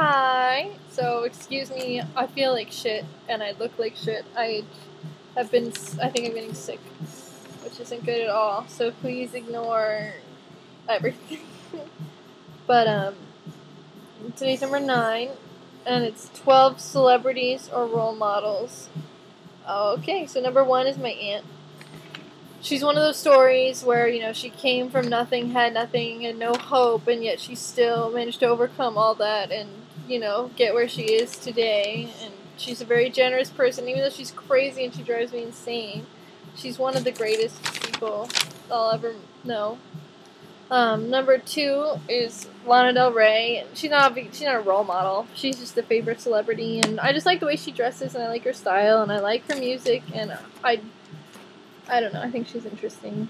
Hi. So, excuse me, I feel like shit and I look like shit. I think I'm getting sick, which isn't good at all. So, please ignore everything. but, today's number 9, and it's 12 celebrities or role models. Okay, so number 1 is my aunt. She's one of those stories where, she came from nothing, had nothing, and no hope, and yet she still managed to overcome all that and, get where she is today. And she's a very generous person, even though she's crazy and she drives me insane. She's one of the greatest people I'll ever know. Number 2 is Lana Del Rey. She's not a role model. She's just a favorite celebrity, and I just like the way she dresses, and I like her style, and I like her music, and I don't know. I think she's interesting.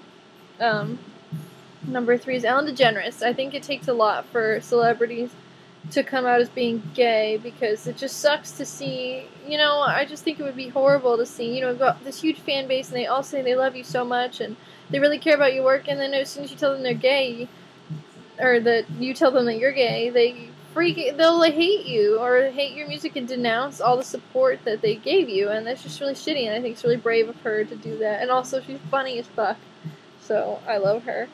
Number 3 is Ellen DeGeneres. I think it takes a lot for celebrities to come out as being gay because it just sucks to see. I just think it would be horrible to see. You've got this huge fan base and they all say they love you so much and they really care about your work, and then as soon as you tell them they're gay, or that you tell them that you're gay, they'll hate you or hate your music and denounce all the support that they gave you, and that's just really shitty, and I think it's really brave of her to do that. And also, she's funny as fuck, so I love her.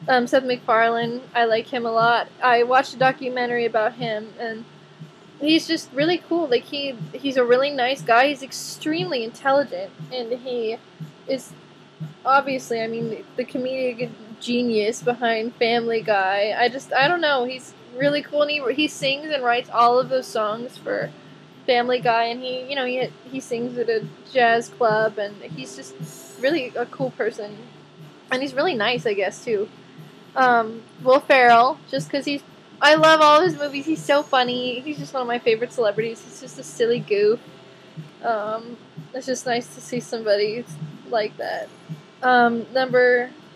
Seth MacFarlane, I like him a lot. I watched a documentary about him, and he's just really cool. Like, he's a really nice guy. He's extremely intelligent, and he is obviously, the comedic genius behind Family Guy. I don't know, he's really cool, and he sings and writes all of those songs for Family Guy, and he sings at a jazz club, and he's just really a cool person, and he's really nice, I guess, too. Will Ferrell, just because I love all of his movies. He's so funny. He's just one of my favorite celebrities. He's just a silly goof. It's just nice to see somebody like that.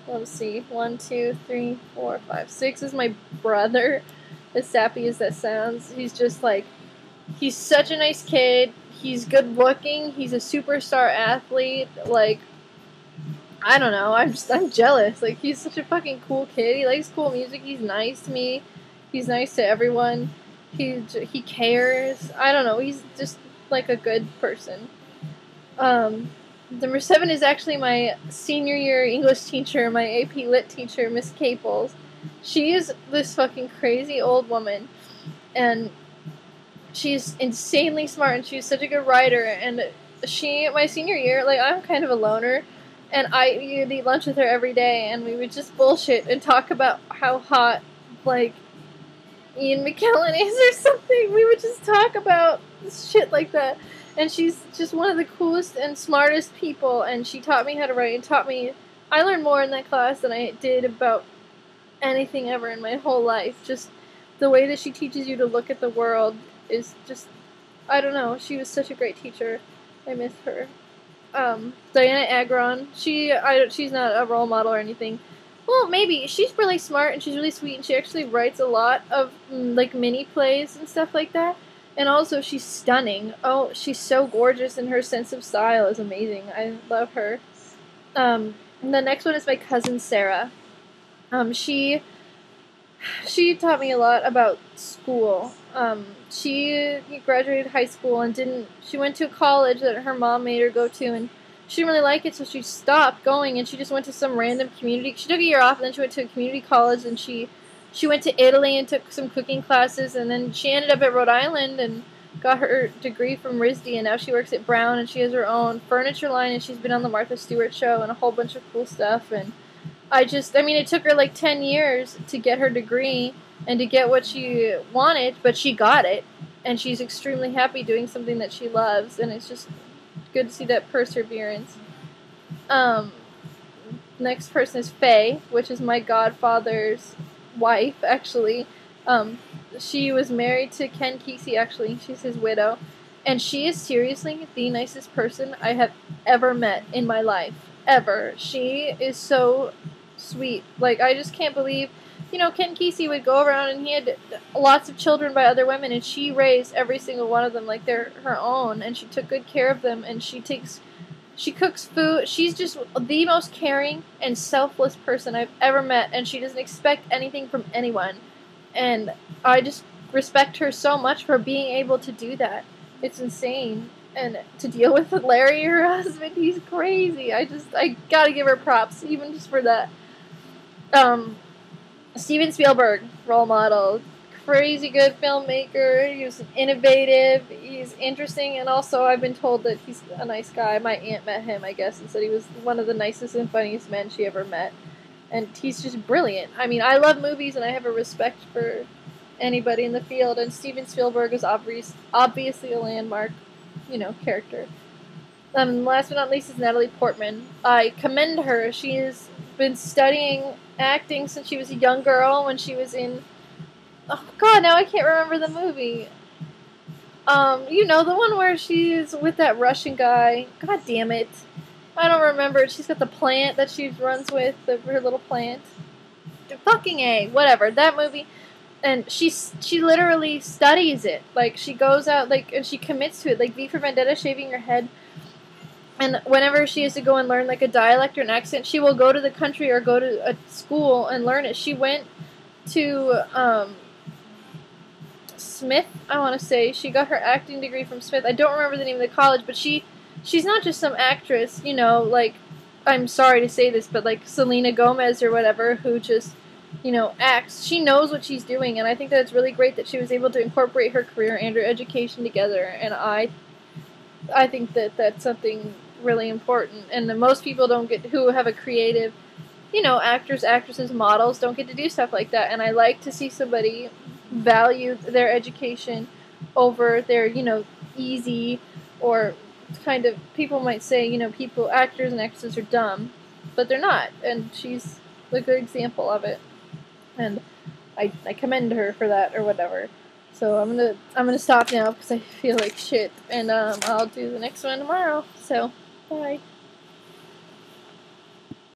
Let's see, 1, 2, 3, 4, 5, 6 is my brother. As sappy as that sounds, he's such a nice kid. He's good looking. He's a superstar athlete. Like, I don't know. I'm jealous. Like, he's such a fucking cool kid. He likes cool music. He's nice to me. He's nice to everyone. He cares. I don't know. He's just like a good person. Number 7 is actually my senior year English teacher, my AP Lit teacher, Miss Caples. She is this fucking crazy old woman, and she's insanely smart, and she's such a good writer, and my senior year, like, I'm kind of a loner, and I would eat lunch with her every day, and we would just bullshit and talk about how hot, like, Ian McKellen is or something. We would just talk about shit like that. And she's just one of the coolest and smartest people, and she taught me how to write and I learned more in that class than I did about anything ever in my whole life. Just the way that she teaches you to look at the world is just, I don't know, she was such a great teacher. I miss her. Diana Agron, she's not a role model or anything. Well, maybe. She's really smart and she's really sweet, and she actually writes a lot of, like, mini plays and stuff like that. And also, she's stunning. Oh, she's so gorgeous, and her sense of style is amazing. I love her. And the next one is my cousin Sarah. She taught me a lot about school. She graduated high school and she went to a college that her mom made her go to, and she didn't really like it, so she stopped going, and she just went to some random community. She took a year off, and then she went to a community college, and she went to Italy and took some cooking classes, and then she ended up at Rhode Island and got her degree from RISD, and now she works at Brown, and she has her own furniture line, and she's been on the Martha Stewart show and a whole bunch of cool stuff. And it took her like 10 years to get her degree and to get what she wanted, but she got it, and she's extremely happy doing something that she loves, and it's just good to see that perseverance. Next person is Faye, which is my godfather's wife, actually. She was married to Ken Kesey, actually. She's his widow. And she is seriously the nicest person I have ever met in my life. Ever. She is so sweet. Like, I just can't believe, Ken Kesey would go around and he had lots of children by other women, and she raised every single one of them like they're her own, and she took good care of them, and she cooks food. She's just the most caring and selfless person I've ever met, and she doesn't expect anything from anyone. And I just respect her so much for being able to do that. It's insane. And to deal with Larry, her husband, he's crazy. I gotta give her props, even just for that. Steven Spielberg, role model. Crazy good filmmaker. He was innovative. He's interesting, and also I've been told that he's a nice guy. My aunt met him, I guess, and said he was one of the nicest and funniest men she ever met. And he's just brilliant. I mean, I love movies, and I have a respect for anybody in the field, and Steven Spielberg is obviously a landmark, character. Last but not least is Natalie Portman. I commend her. She has been studying acting since she was a young girl when she was in... Oh, God, now I can't remember the movie. The one where she's with that Russian guy. God damn it. I don't remember. She's got the plant that she runs with, her little plant. Fucking A. Whatever. That movie. And she literally studies it. Like, she goes out, and she commits to it. Like, V for Vendetta, shaving her head. And whenever she has to go and learn, a dialect or an accent, she will go to the country or go to a school and learn it. She went to, Smith, I want to say. She got her acting degree from Smith. I don't remember the name of the college, but she's not just some actress, I'm sorry to say this, but Selena Gomez or whatever, who just, acts. She knows what she's doing, and I think that it's really great that she was able to incorporate her career and her education together, and I think that that's something really important, and that most people who have a creative, actors, actresses, models, don't get to do stuff like that, and I like to see somebody value their education over their, easy, or kind of, people might say, actors and actresses are dumb, but they're not, and she's a good example of it, and I commend her for that, or whatever. So I'm gonna stop now because I feel like shit, and I'll do the next one tomorrow. So bye.